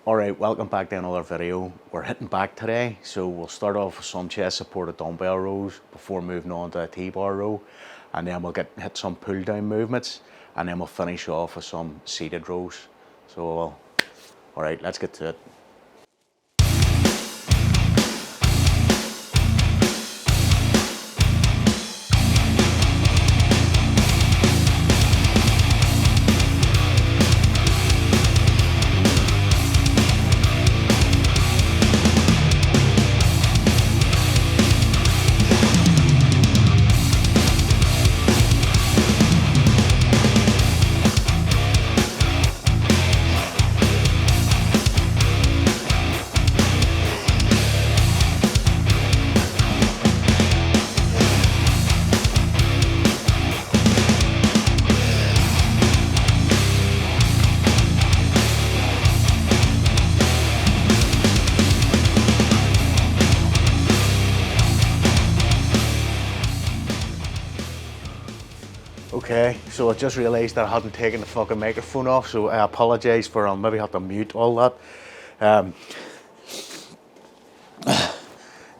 Alright, welcome back to another video. We're hitting back today, so we'll start off with some chest supported dumbbell rows before moving on to a T-bar row, and then we'll hit some pull down movements, and then we'll finish off with some seated rows. So, alright, let's get to it. Okay, so I just realised that I hadn't taken the fucking microphone off, so I apologise for I'll maybe have to mute all that.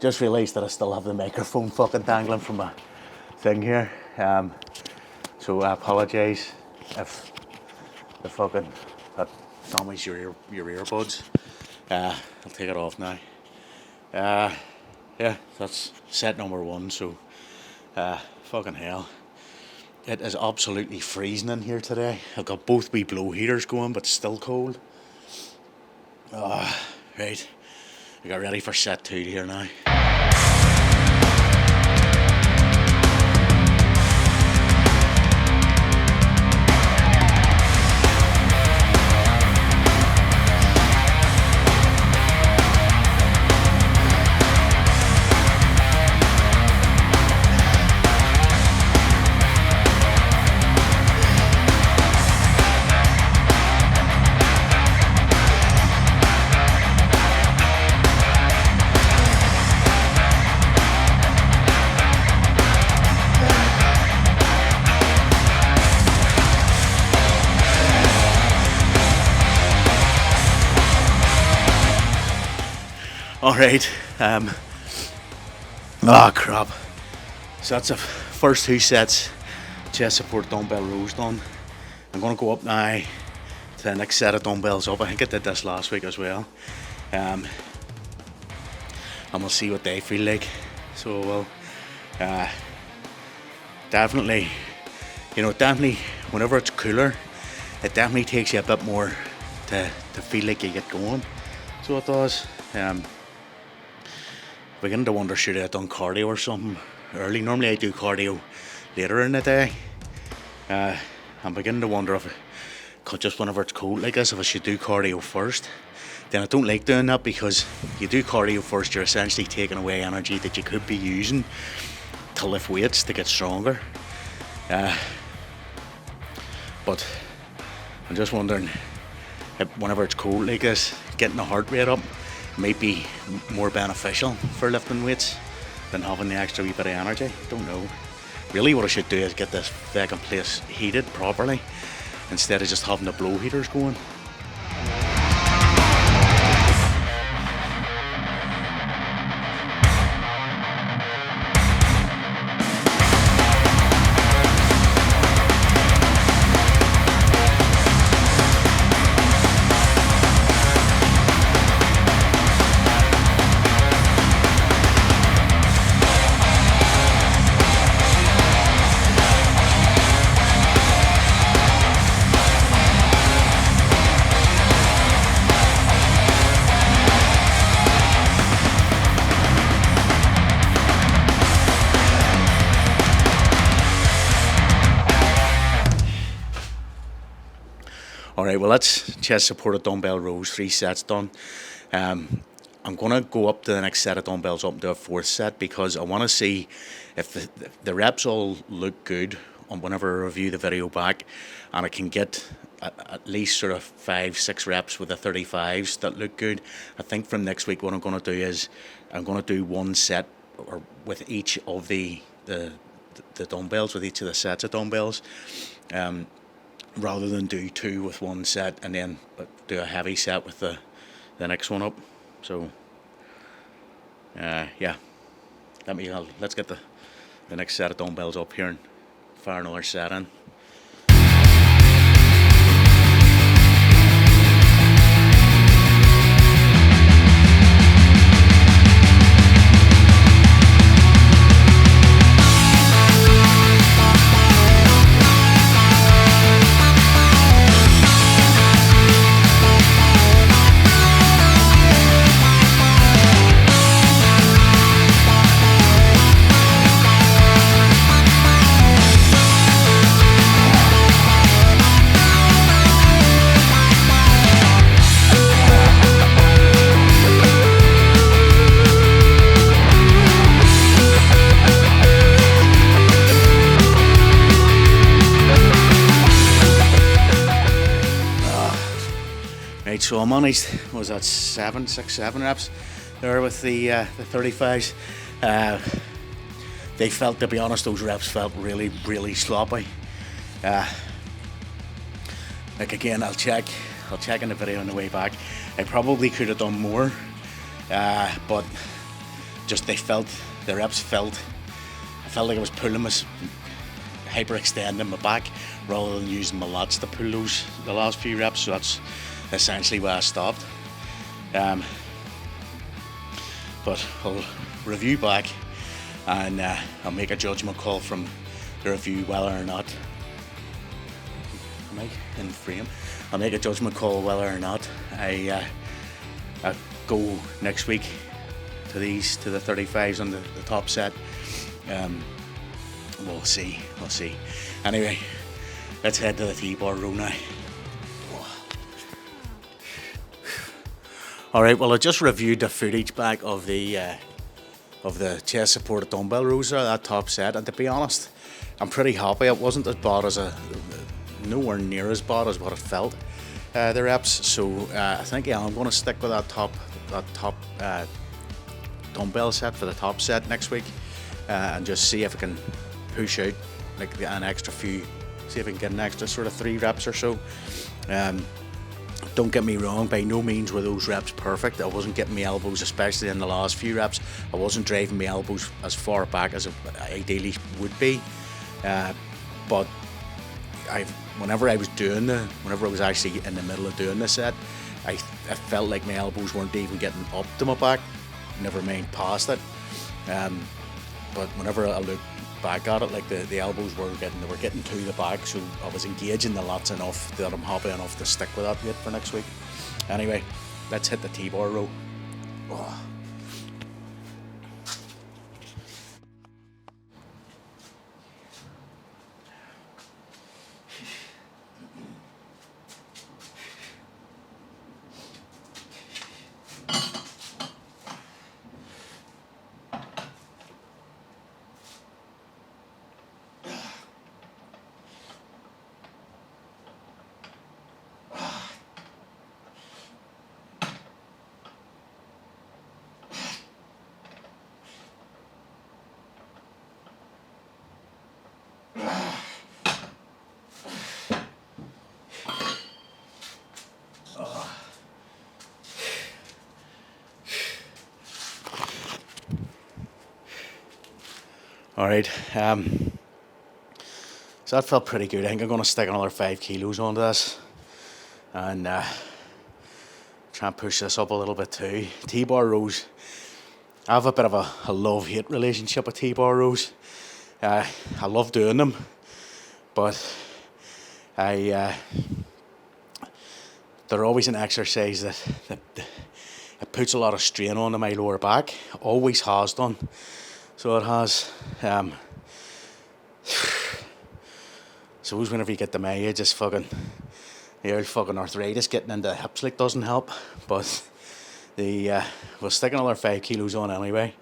Just realised that I still have the microphone fucking dangling from my thing here. So I apologise if the fucking that damaged your earbuds. I'll take it off now. Yeah, that's set number one, so fucking hell. It is absolutely freezing in here today. I've got both wee blow heaters going, but still cold. Right, I got ready for set 2 here now. Alright, crap. So that's the first 2 sets, chest support dumbbell rows done. I'm going to go up now to the next set of dumbbells up. I think I did this last week as well. And we'll see what they feel like. So we'll definitely, whenever it's cooler, it definitely takes you a bit more to feel like you get going. So it does. Beginning to wonder, should I have done cardio or something early? Normally I do cardio later in the day. I'm beginning to wonder if just whenever it's cold like this, if I should do cardio first. Then I don't like doing that, because you do cardio first, you're essentially taking away energy that you could be using to lift weights to get stronger. But I'm just wondering if whenever it's cold like this, getting the heart rate up might be more beneficial for lifting weights than having the extra wee bit of energy. Don't know. Really what I should do is get this fucking place heated properly instead of just having the blow heaters going. Alright, well that's chest supported dumbbell rows, 3 sets done. I'm going to go up to the next set of dumbbells up to a 4th set, because I want to see if the reps all look good on whenever I review the video back, and I can get at least sort of 5-6 reps with the 35s that look good. I think from next week what I'm going to do is I'm going to do 1 set or with each of the dumbbells, with each of the sets of dumbbells, rather than do 2 with 1 set and then do a heavy set with the the next one up. So yeah, let's get the next set of dumbbells up here and fire another set in. Right, so I managed, was that 7 reps there with the 35s. They felt, to be honest, those reps felt really, really sloppy. Like again, I'll check in the video on the way back. I probably could have done more, but just the reps felt, I felt like I was pulling hyperextending my back rather than using my lats to pull the last few reps. So that's essentially where I stopped. But I'll review back and I'll make a judgment call from the review whether or not, am I in frame? I'll make a judgment call whether or not I go next week to the 35s on the top set. We'll see. Anyway, let's head to the T-bar row now. Alright, well I just reviewed the footage back of the chest supported dumbbell rows there, that top set, and to be honest, I'm pretty happy. It wasn't as bad nowhere near as bad as what it felt, the reps, so I think I'm going to stick with that top dumbbell set for the top set next week, and just see if I can push out like an extra few, see if I can get an extra sort of 3 reps or so. Don't get me wrong, by no means were those reps perfect. I wasn't getting my elbows, especially in the last few reps. I wasn't driving my elbows as far back as I ideally would be. But whenever I was actually in the middle of doing the set, I felt like my elbows weren't even getting up to my back, never mind past it. But whenever I look back at it, like the elbows were getting to the back, so I was engaging the lats enough that I'm happy enough to stick with that weight for next week. Anyway, let's hit the T-bar row. Oh. Alright, so that felt pretty good. I think I'm going to stick another 5 kilos onto this and try and push this up a little bit too. T-bar rows, I have a bit of a love-hate relationship with T-bar rows. I love doing them, but they're always an exercise that it puts a lot of strain onto my lower back, always has done. So it has. Suppose whenever you get to my age, it's the old fucking arthritis getting into the hips like doesn't help. But we'll stick another 5 kilos on anyway,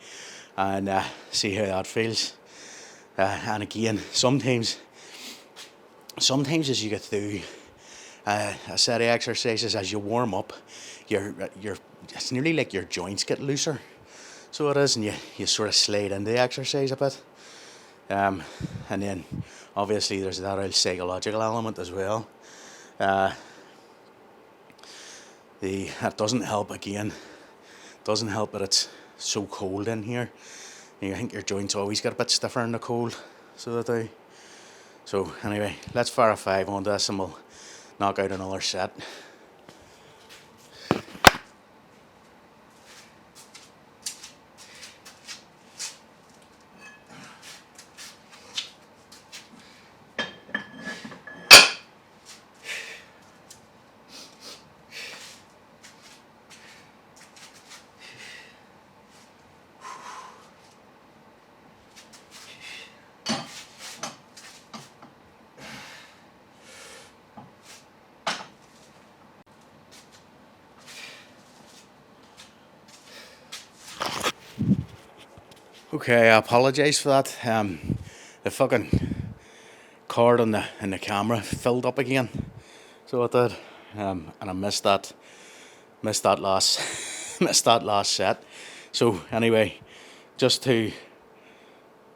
and see how that feels. And again, sometimes as you get through a set of exercises, as you warm up, it's nearly like your joints get looser. So it is, and you sort of slide into the exercise a bit. And then obviously there's that old psychological element as well. That doesn't help again. Doesn't help that it's so cold in here. I think your joints always get a bit stiffer in the cold, so they do. So anyway, let's fire a 5 on this and we'll knock out another set. Okay, I apologise for that. The fucking cord on the camera filled up again, so it did, and I missed that last missed that last set. So anyway, just to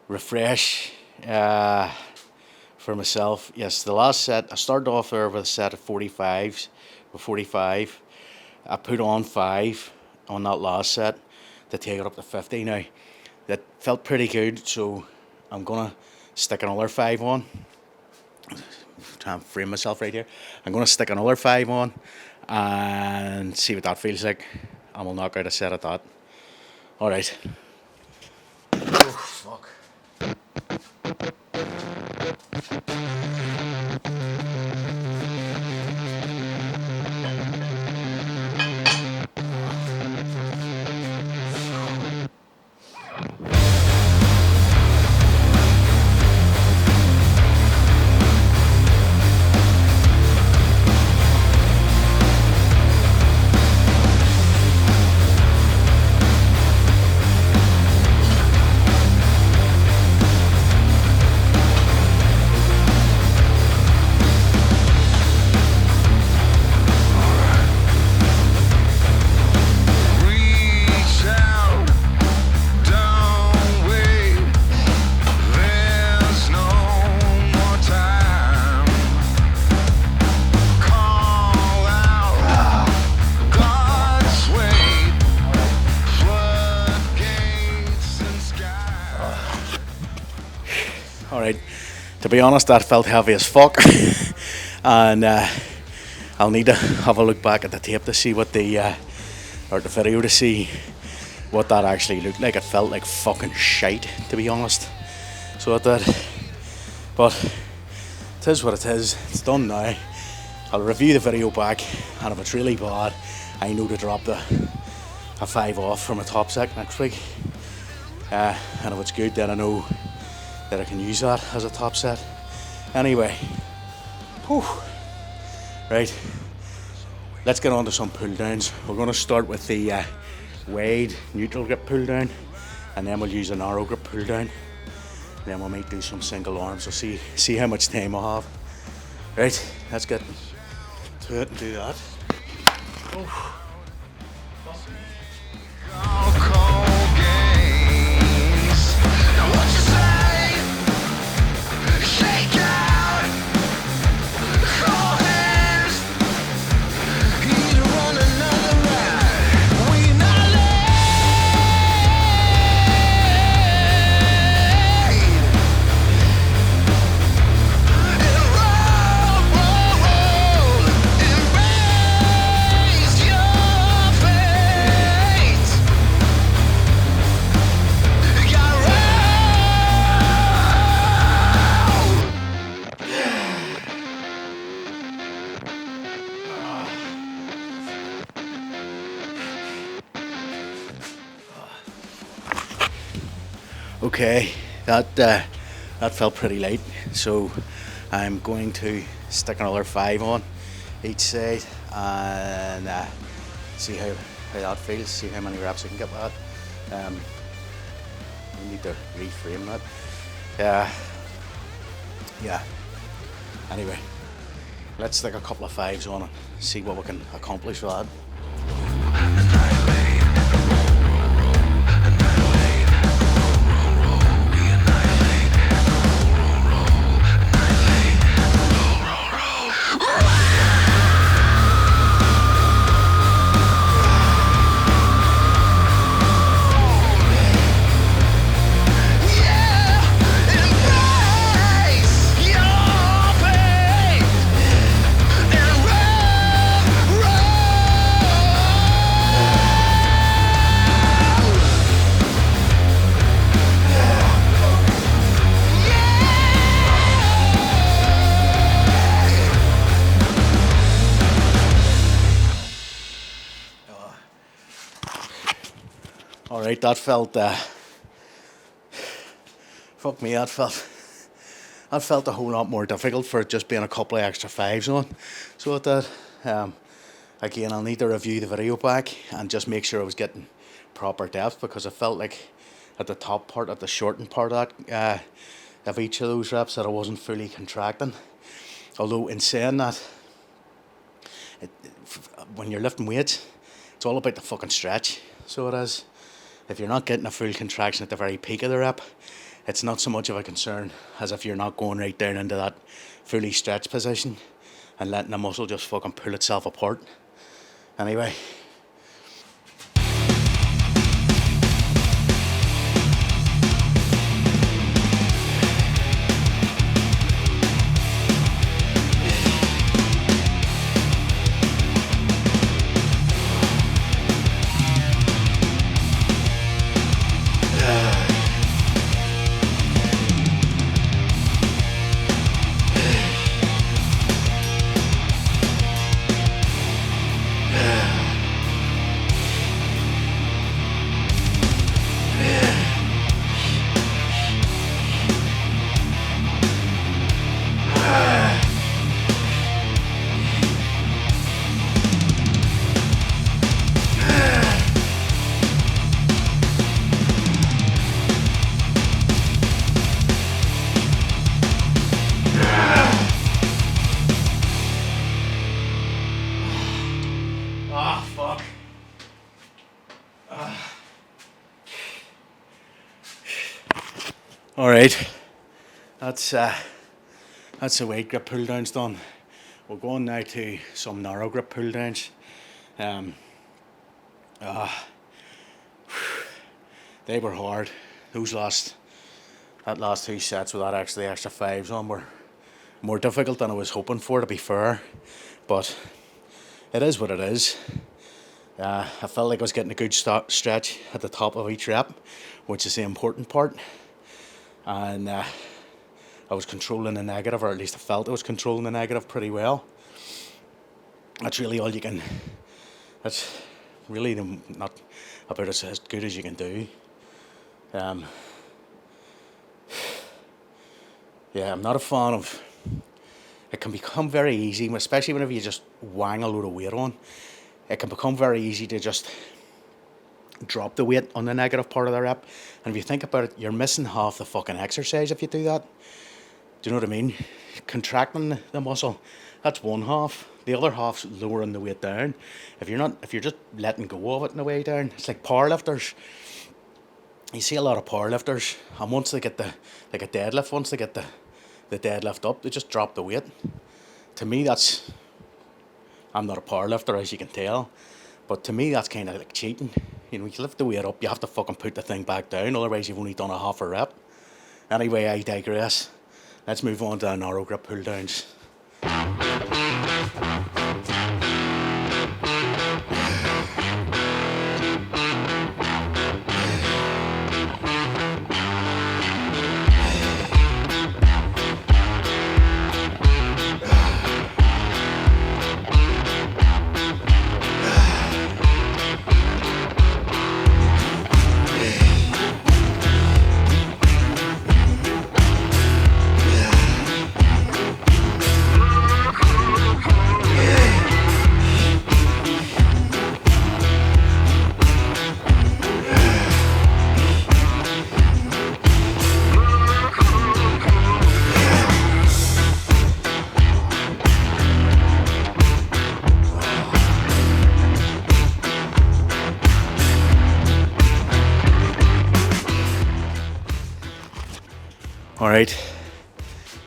refresh for myself, yes, the last set I started off there with a set of 45s, with 45. I put on 5 on that last set to take it up to 50 now. That felt pretty good, so I'm gonna stick another 5 on. Try and frame myself right here. I'm gonna stick another 5 on and see what that feels like, and we'll knock out a set of that. Alright. Oh, fuck. Alright, to be honest, that felt heavy as fuck. And I'll need to have a look back at the tape to see what the video to see what that actually looked like. It felt like fucking shite, to be honest. So it did. But it is what it is. It's done now. I'll review the video back, and if it's really bad, I know to drop a 5 off from a top set next week. And if it's good, then I know that I can use that as a top set. Anyway, whew. Right, let's get on to some pull downs. We're going to start with the wide neutral grip pull down, and then we'll use a narrow grip pull down, and then we might do some single arms. We'll see how much time I have. Right, let's get to it and do that. Oh. Okay, that felt pretty light, so I'm going to stick another 5 on each side and see how that feels, see how many reps I can get with that. We need to reframe that. Yeah, anyway, let's stick a couple of 5s on and see what we can accomplish with that. All right, that felt fuck me. That felt a whole lot more difficult for it just being a couple of extra fives on. So it did. Again, I'll need to review the video back and just make sure I was getting proper depth, because I felt like at the top part, at the shortened part of that, of each of those reps, that I wasn't fully contracting. Although in saying that, when you're lifting weights, it's all about the fucking stretch. So it is. If you're not getting a full contraction at the very peak of the rep, it's not so much of a concern as if you're not going right down into that fully stretched position and letting the muscle just fucking pull itself apart. Anyway. All right, that's the weight grip pull downs done. We're going now to some narrow grip pull downs. They were hard. That last two sets without actually extra fives on were more difficult than I was hoping for, to be fair. But it is what it is. I felt like I was getting a good stretch at the top of each rep, which is the important part. And I was controlling the negative, or at least I felt I was controlling the negative pretty well. That's really all you can. That's really not about as good as you can do. Yeah, I'm not a fan of. It can become very easy, especially whenever you just wang a load of weight on. It can become very easy to just drop the weight on the negative part of the rep. And if you think about it, you're missing half the fucking exercise if you do that. Do you know what I mean? Contracting the muscle, that's one half. The other half's lowering the weight down. If you're just letting go of it on the way down, it's like powerlifters. You see a lot of powerlifters, and once they get like a deadlift, once they get the deadlift up, they just drop the weight. To me, I'm not a powerlifter, as you can tell, but to me that's kind of like cheating. You know, you lift the weight up, you have to fucking put the thing back down, otherwise you've only done a half a rep. Anyway, I digress. Let's move on to the narrow grip pull downs. Alright,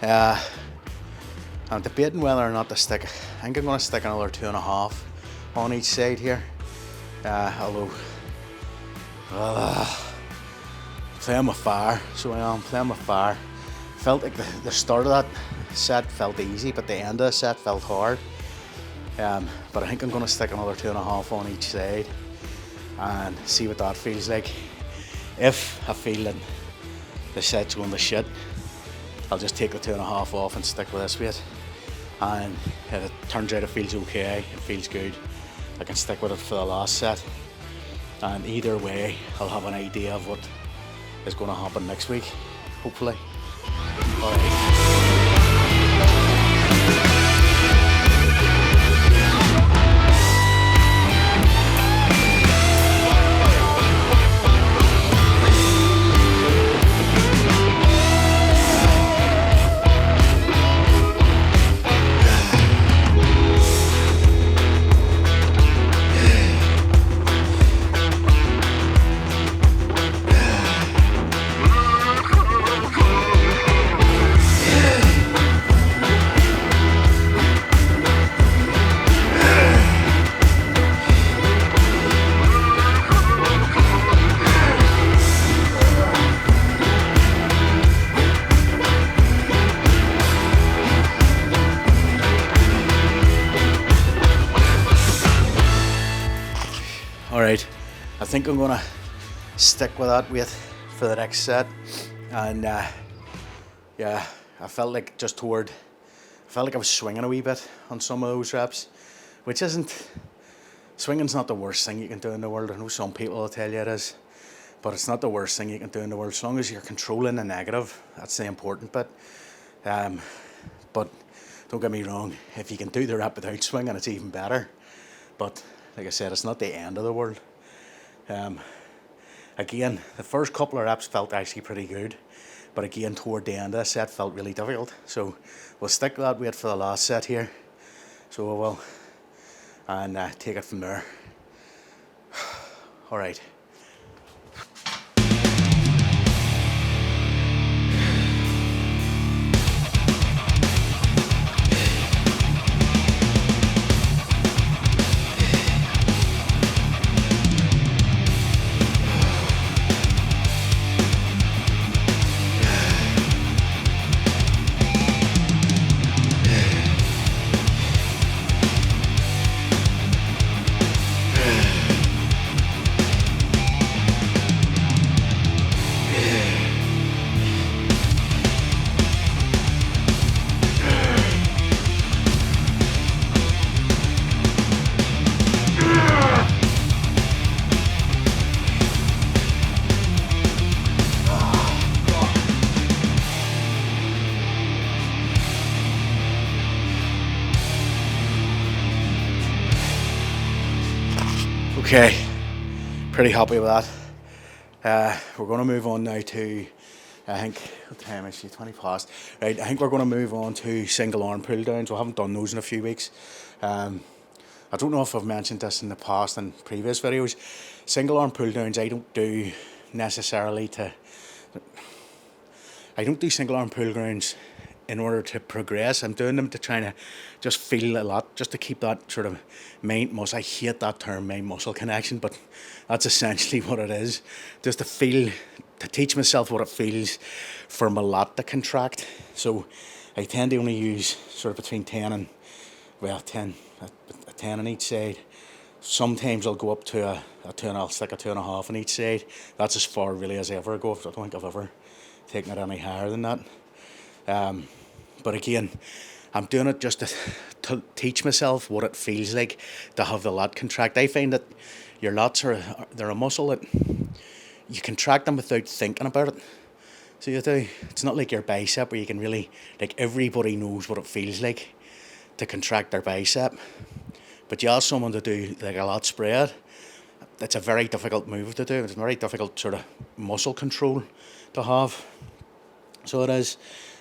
I'm debating whether or not to stick. I think I'm going to stick another 2.5 on each side here. Although, playing with fire, so I am playing with fire. Felt like the start of that set felt easy, but the end of the set felt hard. But I think I'm going to stick another 2.5 on each side and see what that feels like. If I feel that the set's going to shit, I'll just take the 2.5 off and stick with this weight. And if it turns out it feels okay, it feels good, I can stick with it for the last set. And either way, I'll have an idea of what is going to happen next week, hopefully. All right. Alright, I think I'm gonna stick with that weight for the next set, and yeah, I felt like I was swinging a wee bit on some of those reps, which swinging's not the worst thing you can do in the world. I know some people will tell you it is, but it's not the worst thing you can do in the world, as long as you're controlling the negative. That's the important bit. But don't get me wrong, if you can do the rep without swinging, it's even better. But like I said, it's not the end of the world. Again, the first couple of reps felt actually pretty good, but again, toward the end of the set felt really difficult. So we'll stick with that weight for the last set here. So we will, and take it from there. All right. Okay, pretty happy with that. We're going to move on now to, I think, what time is it? 20 past. Right, I think we're going to move on to single arm pull downs. We haven't done those in a few weeks. I don't know if I've mentioned this in the past in previous videos. Single arm pull downs I don't do necessarily I don't do single arm pull downs in order to progress. I'm doing them to try to just feel a lot, just to keep that sort of mind muscle. I hate that term, mind muscle connection, but that's essentially what it is. Just to teach myself what it feels for my lat to contract. So I tend to only use sort of between 10 and, well, 10 on each side. Sometimes I'll go up to I'll stick a 2.5 on each side. That's as far really as I ever go. I don't think I've ever taken it any higher than that. But again, I'm doing it just to teach myself what it feels like to have the lat contract. I find that your lats they're a muscle that you contract them without thinking about it. So you do. It's not like your bicep where you can really, like, everybody knows what it feels like to contract their bicep. But you ask someone to do like a lat spread, it's a very difficult move to do. It's a very difficult sort of muscle control to have. So it is.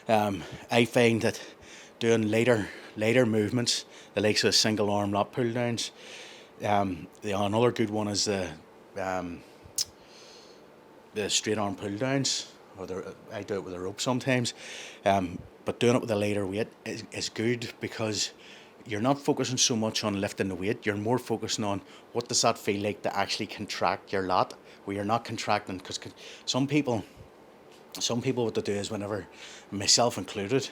I find that doing later movements, the likes of single arm lat pull downs. Another good one is the straight arm pull downs. I do it with a rope sometimes, but doing it with a lighter weight is good because you're not focusing so much on lifting the weight. You're more focusing on what does that feel like to actually contract your lat, where you're not contracting. Because some people what they do is, whenever, myself included,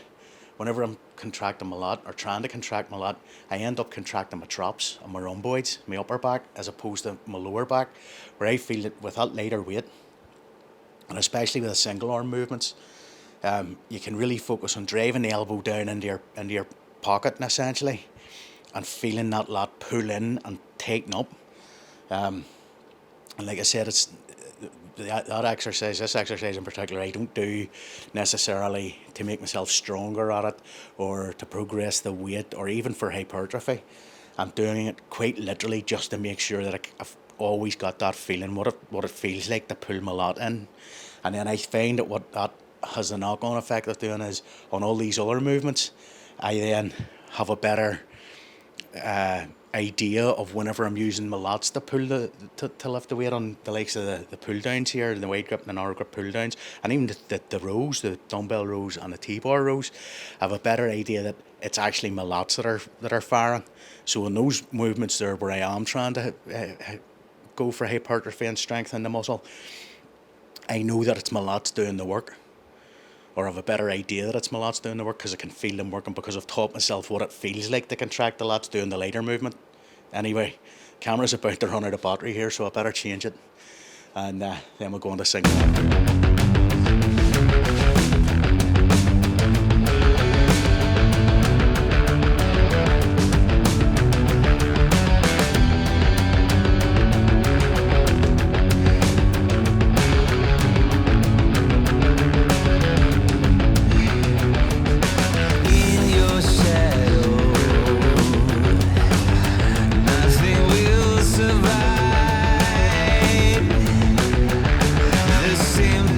whenever I'm contracting my lat or trying to contract my lat, I end up contracting my traps and my rhomboids, my upper back, as opposed to my lower back, where I feel that with that lighter weight, and especially with the single arm movements, you can really focus on driving the elbow down into your pocket, essentially, and feeling that lat pull in and tighten up. And like I said, it's that exercise, this exercise in particular, I don't do necessarily to make myself stronger at it or to progress the weight or even for hypertrophy. I'm doing it quite literally just to make sure that I've always got that feeling, what it feels like to pull my lot in. And then I find that what that has a knock-on effect of doing is on all these other movements, I then have a better idea of whenever I'm using my lats to pull to lift the weight on the likes of the pull downs here, the weight grip and the hour grip pull downs, and even the rows, the dumbbell rows and the T-bar rows, I have a better idea that it's actually my lats that are firing. So in those movements there where I am trying to go for hypertrophy and strengthen the muscle, I know that it's my lats doing the work, or have a better idea that it's my lats doing the work because I can feel them working, because I've taught myself what it feels like to contract the lats doing the lighter movement. Anyway, camera's about to run out of battery here, so I better change it, and then we'll go on to single. Same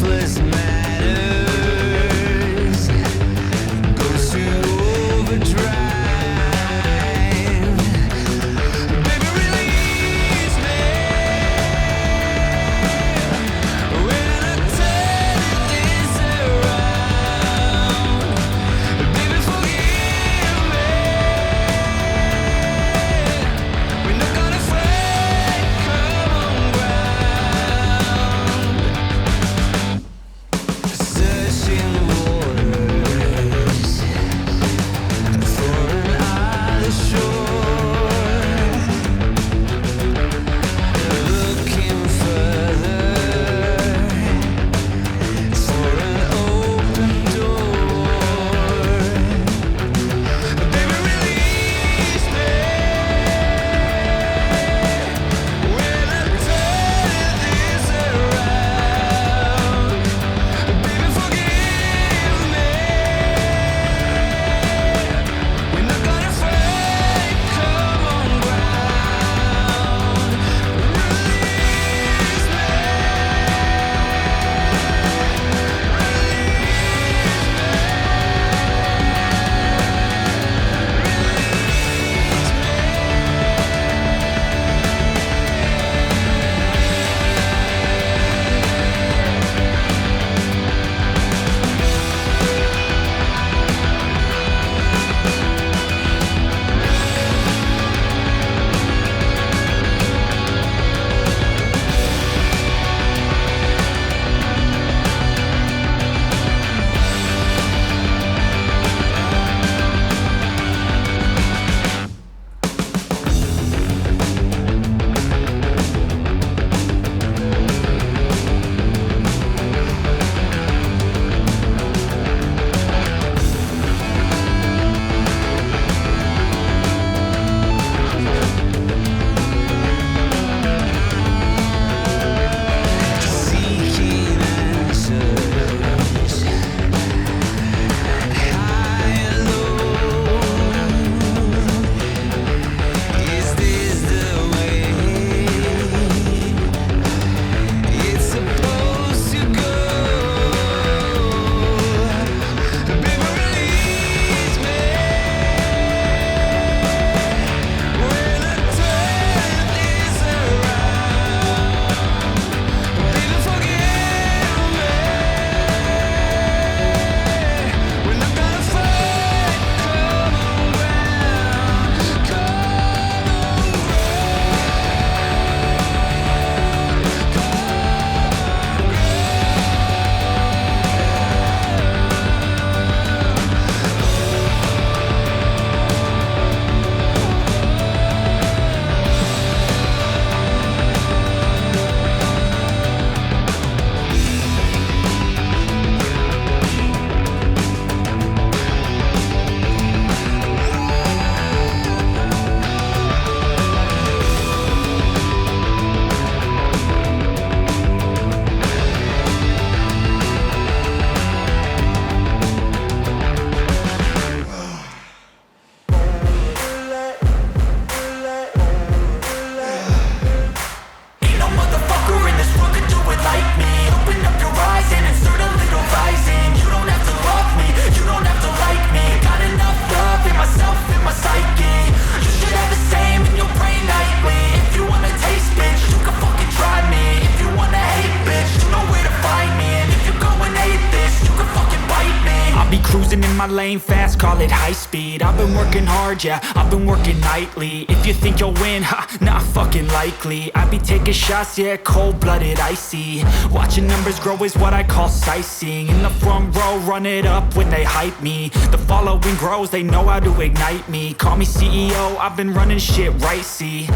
my lane fast, call it high speed. I've been working hard, yeah, I've been working nightly. If you think you'll win, ha, not fucking likely. I be taking shots, yeah, cold-blooded, icy. Watching numbers grow is what I call sightseeing. In the front row, run it up when they hype me. The following grows, they know how to ignite me. Call me CEO, I've been running shit right, see.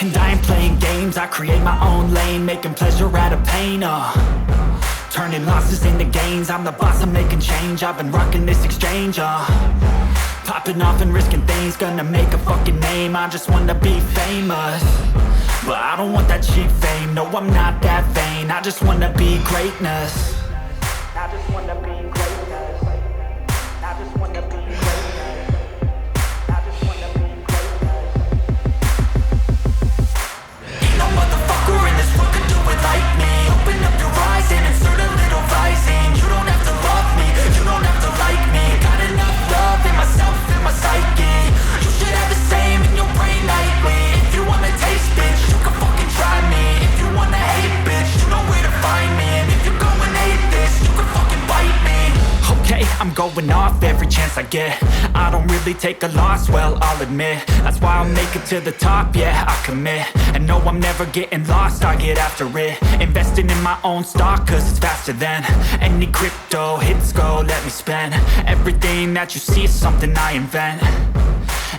And I ain't playing games, I create my own lane, making pleasure out of pain, turning losses into gains, I'm the boss, I'm making change. I've been rocking this exchange, popping off and risking things, gonna make a fucking name. I just wanna be famous, but I don't want that cheap fame. No, I'm not that vain, I just wanna be greatness. I just wanna be greatness. I just wanna be greatness. I just wanna be greatness. Ain't no motherfucker in this world could do it like me. Open up your eyes and insert a little rising. You don't have to love me, you don't have to like me. Got enough love in myself, in my psyche. You should have the same in your brain nightly. If you wanna taste, bitch, you can fucking try me. If you wanna hate, bitch, you know where to find me. And if you're going hate this, you can fucking bite me. Okay, I'm going off every chance I get. I don't really take a loss, well, I'll admit. That's why I'll make it to the top, yeah, I commit. And no, I'm never getting lost, I get after it. Investing in my own stock, cause it's faster than any crypto hits go, let me spend. Everything that you see is something I invent,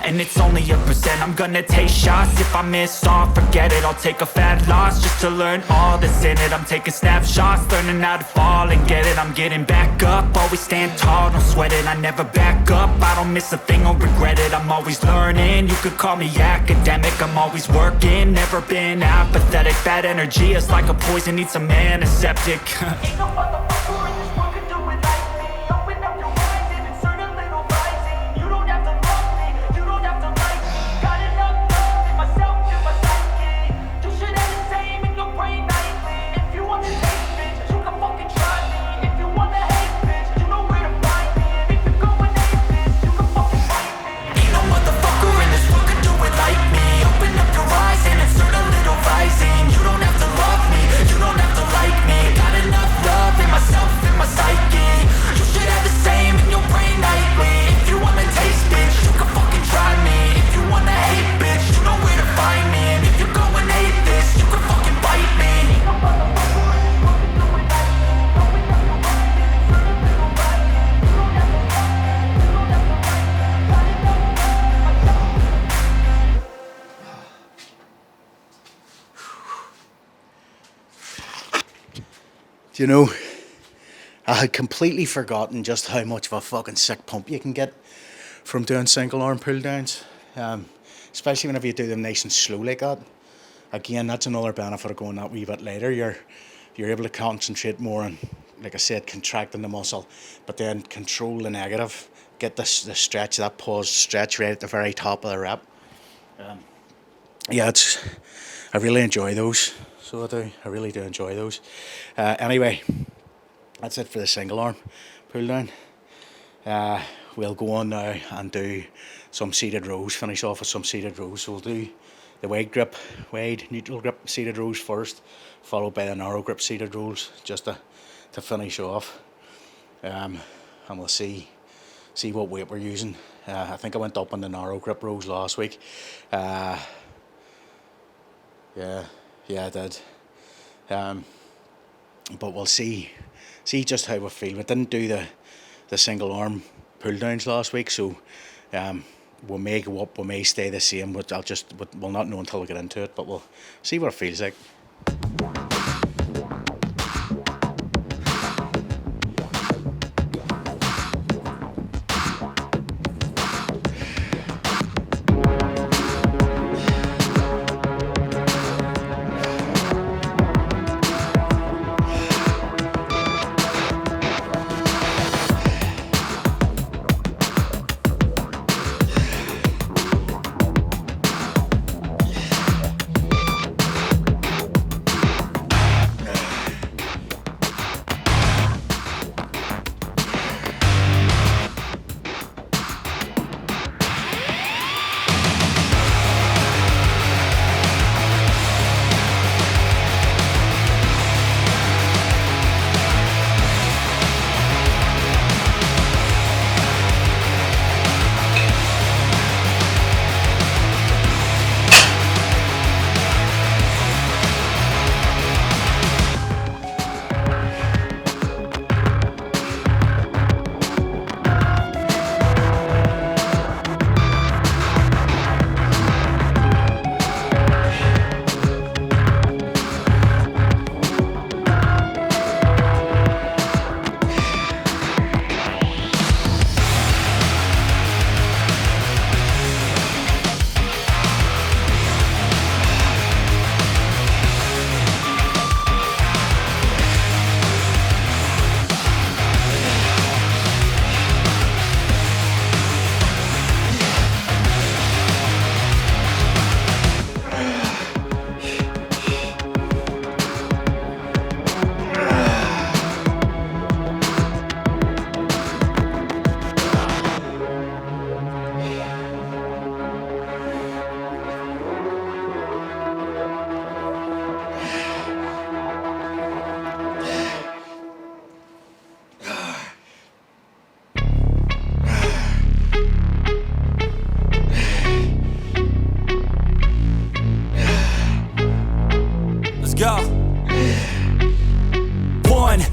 and it's only a percent. I'm gonna take shots, if I miss all, forget it. I'll take a fat loss just to learn all that's in it. I'm taking snapshots, learning how to fall and get it. I'm getting back up, always stand tall, don't sweat it. I never back up, I don't miss a thing or regret it. I'm always learning, you could call me academic. I'm always working, never been apathetic. Bad energy is like a poison, needs some antiseptic. Ain't no motherfucker in this world could do it like me. Open up your eyes and insert a little rising. You don't have to love me, you don't have to like me. Got enough love in myself, in my psyche. You should have the same in your brain nightly. If you want to taste, bitch, you can fucking try me. If you want to hate, bitch, you know where to find me. And if you're going hate, bitch, you can fucking fight me. Ain't no motherfucker in this world could do it like me. Open up your eyes and insert a little rising. You don't have to love me, you don't have to like me. Got enough love in myself, in my psyche. You should have the same in your brain nightly. If you wanna taste, bitch, you can fucking try me. If you wanna hate, bitch, you know where to find me. And if you're going hate this, you can fucking bite me. Ain't no motherfucker in this world could do it like me. Open up your eyes and insert a little rising. You don't have to love me, you don't have to like me. Got enough love in myself. You know, I had completely forgotten just how much of a fucking sick pump you can get from doing single arm pull downs, especially whenever you do them nice and slow like that. Again, that's another benefit of going that wee bit later. You're able to concentrate more on, like I said, contracting the muscle, but then control the negative. Get the stretch, that pause stretch right at the very top of the rep. Yeah, I really enjoy those. So I do. I really do enjoy those. Anyway, that's it for the single arm pull down. We'll go on now and do some seated rows. Finish off with some seated rows. So we'll do the wide neutral grip seated rows first, followed by the narrow grip seated rows, just to finish off. And we'll see what weight we're using. I think I went up on the narrow grip rows last week. Yeah, I did. But we'll see just how we feel. We didn't do the single arm pull downs last week, so we may go up, we may stay the same. But we'll not know until we get into it. But we'll see what it feels like. Go. 1, 2,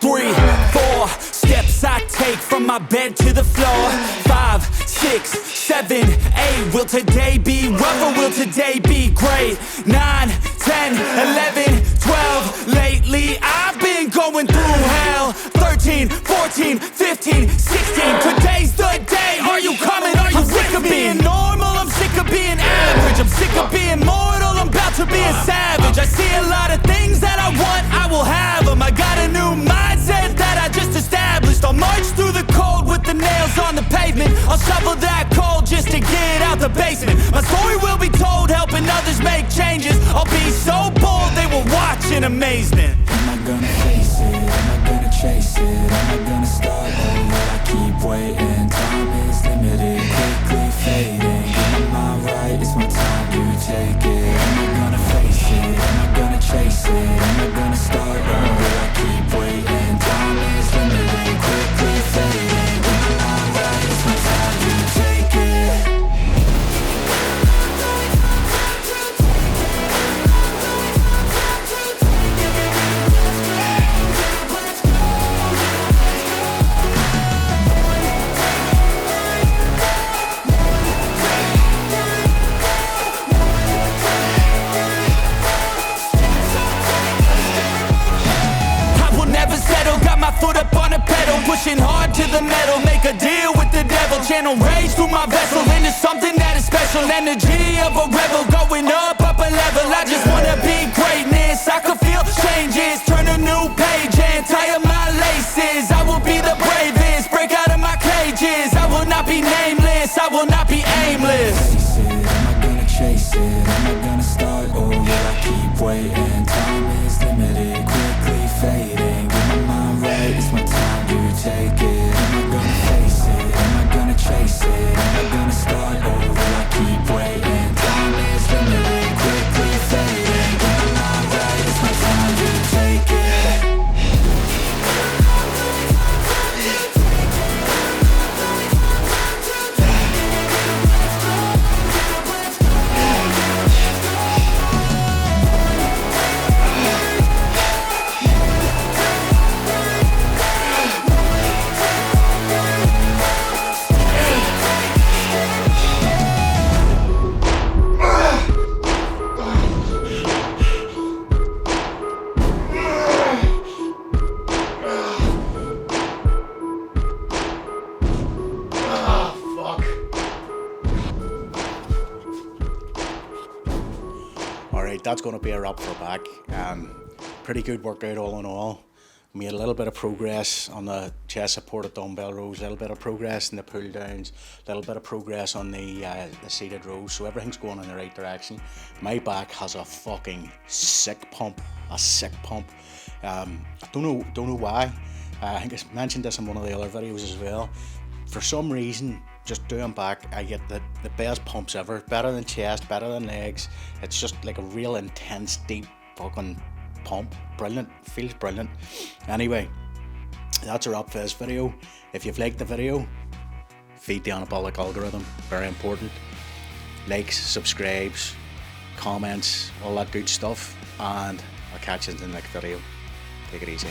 3, 4 steps I take from my bed to the floor. 5, 6, 7, 8. Will today be rough or will today be great? 9, 10, 11, 12. Lately I've been going through hell. 13, 14, 15, 16. Today's the day. Are you coming? Are you sick of being normal? I'm sick of being average. I'm sick of being mortal. I'm about to be a savage. I see a lot of things that I want, I will have them. I got a new mindset that I just established. I'll march through the cold with the nails on the pavement. I'll shovel that coal just to get out the basement. My story will be told, helping others make changes. I'll be so bold, they will watch in amazement. Am I gonna face it? Am I gonna chase it? Am I gonna start over? I keep waiting. Time is limited, quickly fading. Get my mind right, it's my time to take it. Am I gonna face it? Am I gonna chase it? Am I gonna start over? I keep waiting. Time is limited, quickly fading. Get my mind right, it's my time to take it. Foot up on the pedal, pushing hard to the metal. Make a deal with the devil, channel rage through my vessel into something that is special. Energy of a rebel, going up a level. I just wanna be greatness, I could feel changes. Turn a new page and tie up my laces. I will be the bravest, break out of my cages. I will not be nameless, I will not be aimless. Face it, am I gonna chase it? Am I gonna start over? I keep waiting. Time is limited, quickly fading. It's my time to take it. Am I gonna face it? Am I gonna chase it? Am I gonna start over? I keep waiting. Time is limited, quickly fading. Get my mind right, it's my time to take it. That's going to be a wrap for back. Pretty good workout all in all. Made a little bit of progress on the chest supported dumbbell rows, a little bit of progress in the pull downs, a little bit of progress on the seated rows. So everything's going in the right direction. My back has a fucking sick pump, I don't know why. I think I mentioned this in one of the other videos as well. For some reason, just doing back, I get the best pumps ever. Better than chest, better than legs. It's just like a real intense, deep fucking pump. Brilliant, feels brilliant. Anyway, that's a wrap for this video. If you've liked the video, feed the anabolic algorithm, very important. Likes, subscribes, comments, all that good stuff. And I'll catch you in the next video. Take it easy.